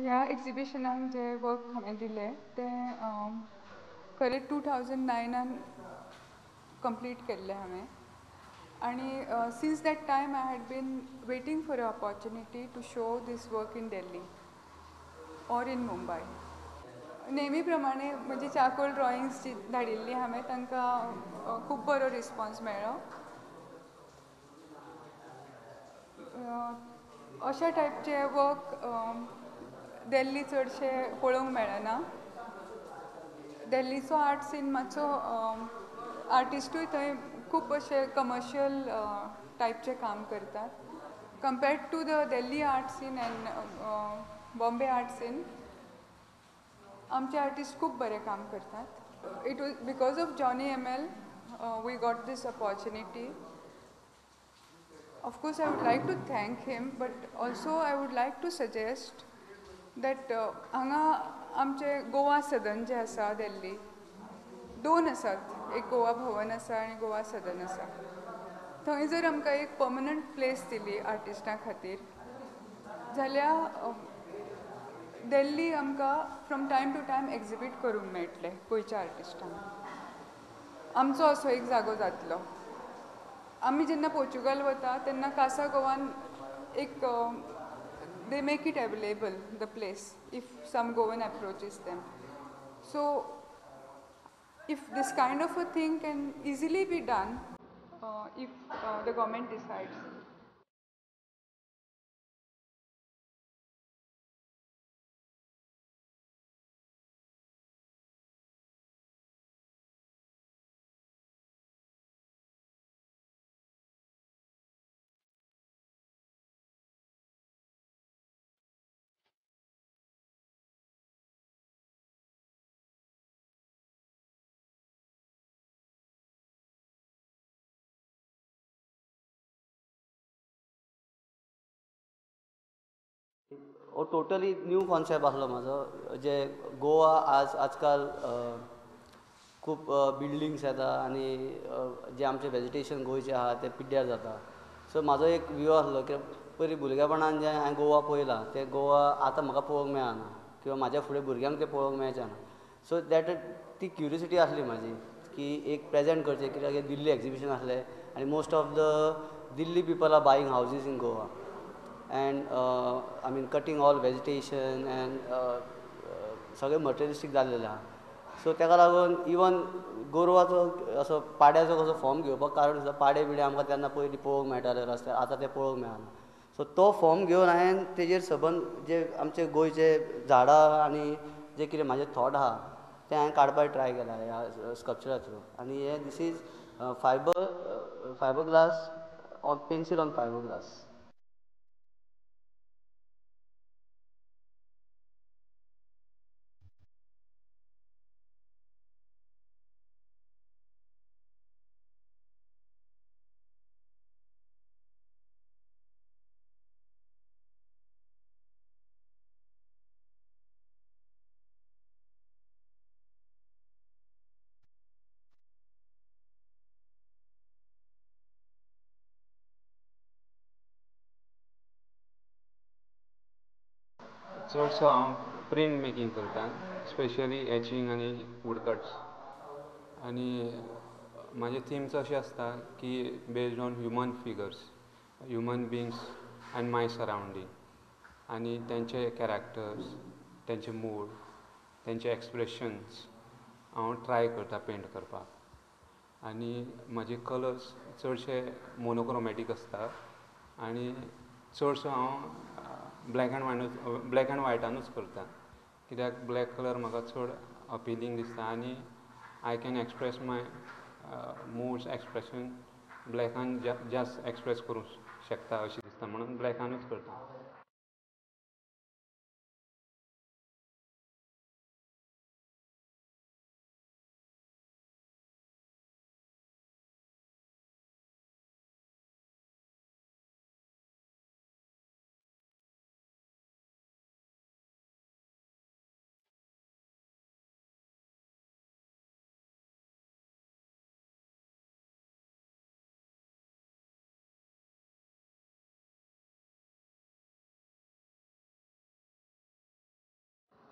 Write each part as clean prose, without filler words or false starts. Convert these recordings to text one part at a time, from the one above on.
ह्या एक्झिबिशनाक जे वर्क हांवें दिले ते खरें 2009 कंप्लीट केल्ले हांवें आनी since that time I had been waiting for a opportunity to show this work in Delhi or in Mumbai. नेहमी प्रमाणे म्हजी चाकोल ड्रॉइंग्स जी धाडिल्ली हांवें तांकां खूब बरो रिस्पॉन्स मेळ्ळो. अशा टायपचे वर्क दिल्ली चडशे पळोवंक मेळना. दिल्लीचो आर्ट सीन मातसो आर्टिस्टूय थंय खूब अशे कमर्शियल टायपचे काम करतात. Compared to the Delhi art scene and Bombay art scene आमचे आर्टिस्ट खूब बरें काम करतात. It was because of Johny ML. We got this opportunity. Of course, I would like to thank him, but also I would like to suggest that हांगा आमचे गोवा सदन जे आसा दिल्ली दोन आसात. एक गोवा भवन आसा आनी गोवा सदन आसा. थंय जर आमकां एक पर्मनंट प्लेस दिली आर्टिस्टां खातीर जाल्यार दिल्ली आमकां from time to time exhibit करूंक मेळटलें गोंयच्या आर्टिस्टांक. आमचो असो एक जागो जातलो. आमी जेन्ना पोर्चुगल वता तेन्ना कासा गोवान एक they make it available the place if some Goan approaches them. So if these kind of a thing can easily be done if the government decides. हो टोटली न्यू कॉन्सेप्ट आसलो म्हाजो. जे गोवा आजकाल खूब बिल्डिंग्स येता आनी जे आमचें वेजिटेशन गोंयचें आहा तें पिड्ड्यार जाता. सो म्हाजो एक व्यू आसलो की पयलीं भुरगेपणान जें हांवें गोवा पळयलां तें गोवा आतां म्हाका पळोवंक मेळना किंवां म्हाज्या फुडें भुरग्यांक तें पळोवंक मेळचें ना. सो दॅट ती क्युरियोसिटी आसली म्हाजी की एक प्रेजेंट करचें कित्याक दिल्ली एक्झिबिशन आसलें आनी most of the Delhi people are buying houses in Goa. And I mean cutting all vegetation and सगळें मटेरियलिस्टीक जाल्लेलें आहा. सो ताका लागून इवन गोरवाचो असो पाड्याचो कसो फॉर्म घेवपाक कारण आसा. पाडे बिडे आमकां तेन्ना पयलीं पळोवंक मेळटाले रस्त्यार, आतां ते पळोवंक मेळना. सो तो फॉर्म घेवन हांवें तेजेर सबंद जे आमचे गोंयचे झाडां आनी जे कितें म्हाजे थॉट आहा ते हांवें काडपाक ट्राय केला ह्या स्कल्पचरा थ्रू. आनी हे this is fibre glass on pencil on fibre glass. चडसो हांव प्रिंट मेकींग करता, स्पेशली एचिंग आनी वूडकट्स. आनी म्हाजे थिम्स अशे आसता की based on human figures, human beings and my surrounding आनी तेंचे कॅरेक्टर्स, तेंचे मूड, तेंचे एक्सप्रेशन्स हांव ट्राय करता पेंट करपाक. आनी म्हाजे कलर्स चडशे मोनोक्रोमॅटीक आसता आनी चडसो हांव ब्लॅक एंड व्हायटानूच करता कित्याक ब्लॅक कलर म्हाका चड अपिलींग दिसता आनी I can express my moods expression ब्लॅकान जास्त एक्सप्रेस करूंक शकता अशें दिसता म्हणून ब्लॅकानूच करता.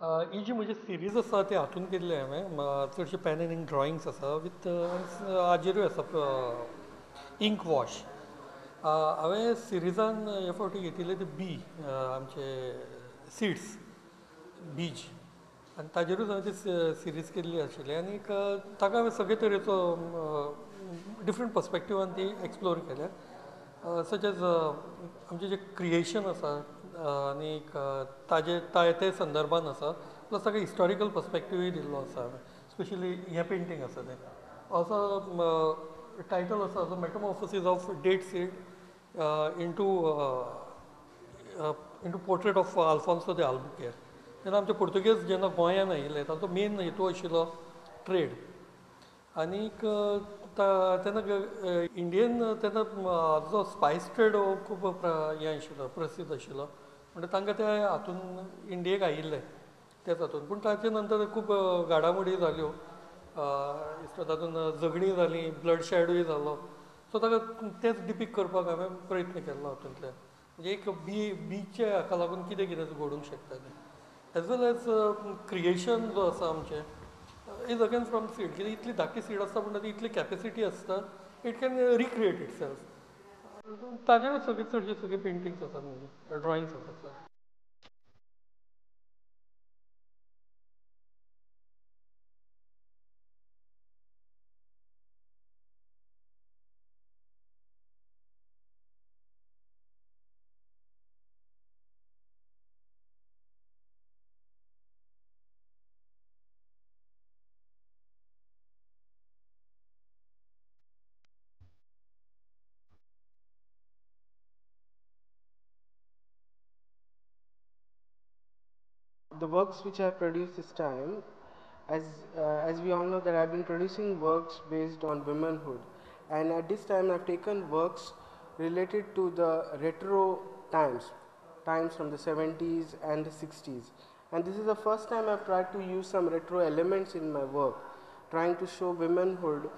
ही जी म्हजी सिरीज आसा ती हातून केल्ली हांवें चडशे पेन एंड इंक ड्रॉइंग्स आसा विथ हाजेरूय आसा इंक वॉश. हांवें सिरिजान हे फावटी घेतिल्ले ते बी आमचे सिड्स बीज आनी ताजेरूच हांवें ती सिरीज केल्ली आशिल्ली आनी ताका हांवें सगळे तरेचो डिफरंट पर्सपेक्टिवान ती एक्सप्लोर केल्या सच एज आमचें जें क्रिएशन आसा आनीक ते संदर्भान आसा प्लस ताका हिस्टॉरिकल पर्सपेक्टिवूय दिल्लो आसा हांवें स्पेशली हें पेंटींग आसा तें असो टायटल आसा metamorphosis of date seed into portrait of Alfonso de Albuquerque. तेन्ना आमचे पुर्तुगेज जेन्ना गोंयांत आयिल्ले तांचो मेन हेतू आशिल्लो ट्रेड आनीक तेन्ना इंडियन तेन्ना जो स्पायस ट्रेड हो खूब हें आशिल्लो प्रसिद्ध आशिल्लो म्हणजे तांकां ते हातून इंडियेक आयिल्ले तेच हातून पूण ताचे नंतर खूब घाडामोडी जाल्यो तातूंत झगडीं जालीं ब्लड शेडूय जालो सो ताका तेच डिपिक्ट करपाक हांवें प्रयत्न केल्लो हातूंतल्यान म्हणजे एक बीचे हाका लागून कितें कितें घडूंक शकता तें एज वेल एज क्रिएशन जो आसा आमचें इज अगेन फ्रॉम सीड कित्याक इतली धाकटी सीड आसता पूण ताची इतली कॅपेसिटी आसता it can recreate it self ताजेर सगळे चडशे सगळे पेंटिंग्स आसात म्हणजे ड्रॉइंग्स आसात. The works which I produced this time, as as we all know that I've been producing works based on womanhood, and at this time I've taken works related to the retro times from the 70s and the 60s, and this is the first time I've tried to use some retro elements in my work, trying to show womanhood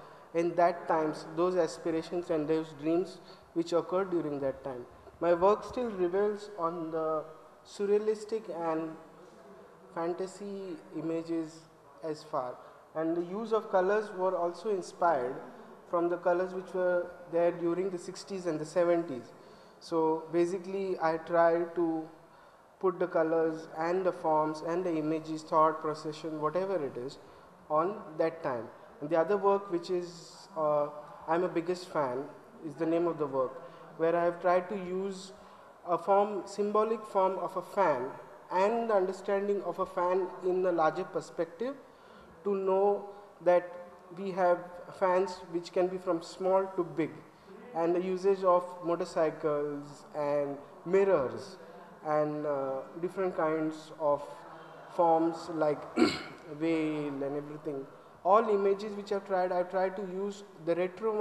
in that times, those aspirations and those dreams which occurred during that time. My work still reveals on the surrealistic and fantasy images as far, and the use of colors were also inspired from the colors which were there during the 60s and the 70s. So basically I tried to put the colors and the forms and the images, thought procession, whatever it is, on that time. And the other work which is I'm a biggest fan is the name of the work, where I have tried to use a symbolic form of a fan and the understanding of a fan in a larger perspective, to know that we have fans which can be from small to big, and the usage of motorcycles and mirrors and different kinds of forms like veil and everything. All images which I've tried to use the retro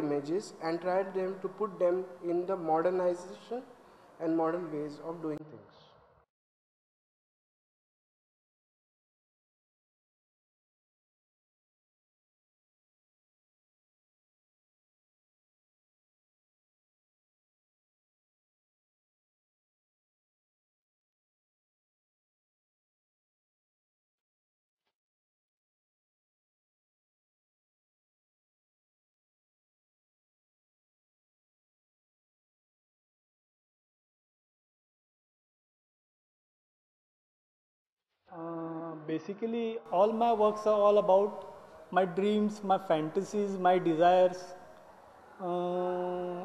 images, and tried them to put them in the modernization and modern ways of doing things. Basically, all my works are all about my dreams, my fantasies, my desires. Uh,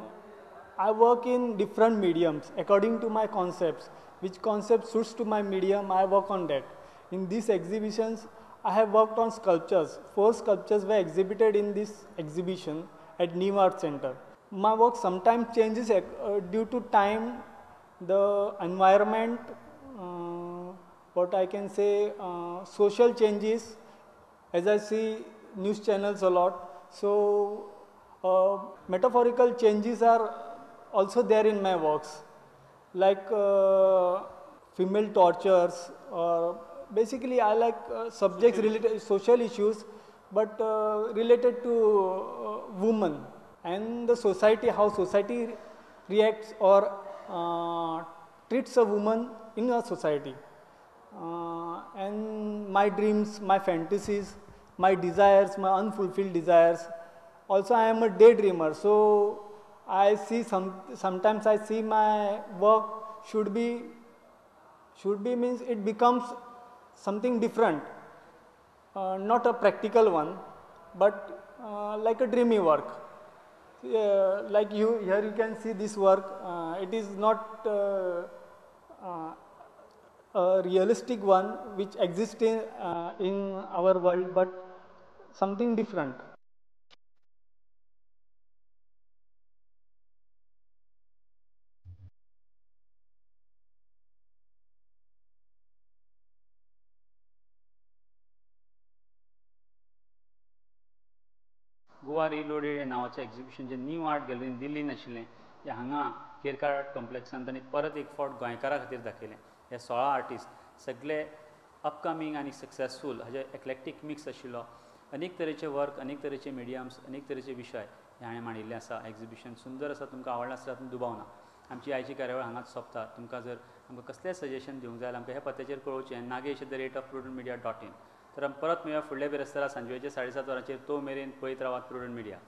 I work in different mediums according to my concepts. Which concept suits to my medium, I work on that. In these exhibitions, I have worked on sculptures. 4 sculptures were exhibited in this exhibition at New Art Center. My work sometimes changes due to time, the environment, what I can say, social changes, as I see news channels a lot. So metaphorical changes are also there in my works, like female tortures, or basically I like subjects related social issues, but related to women and the society, how society reacts or treats a woman in a society. my dreams, my fantasies, my desires, my unfulfilled desires. Also, I am a daydreamer, so I see sometimes I see my work should be means it becomes something different, not a practical one, but like a dreamy work. Like here you can see this work. It is not a realistic one which exists in our world, but something different. Goa reloaded नावाचें exhibition जे new art गॅलरीन दिल्लीन आशिल्लें जें हांगा केरकार art कॉम्प्लेक्सान तांणी परत एक फावट गोंयकारां खातीर दाखयलें. हे 16 आर्टिस्ट सगळे अपकमींग आनी सक्सेसफूल हाजे एक्लेक्टीक मिक्स आशिल्लो. अनेक तरेचे वर्क, अनेक तरेचे मिडियम्स, अनेक तरेचे विशय हे हांवें मांडिल्ले आसा. एक्झिबिशन सुंदर आसा, तुमकां आवडला आसल्यार तुमी दुबावना. आमची आयची कार्यावळ हांगाच सोंपता. तुमकां जर आमकां कसलेंय सजेशन दिवंक जाय आमकां हे पत्त्याचेर कळोवचें nagesh@prudentmedia.in. तर आमी परत मेळया फुडल्या बिरेस्तारा सांजवेचे 7:30 वरांचेर. तो मेरेन पळयत रावात प्रुडंट मिडिया.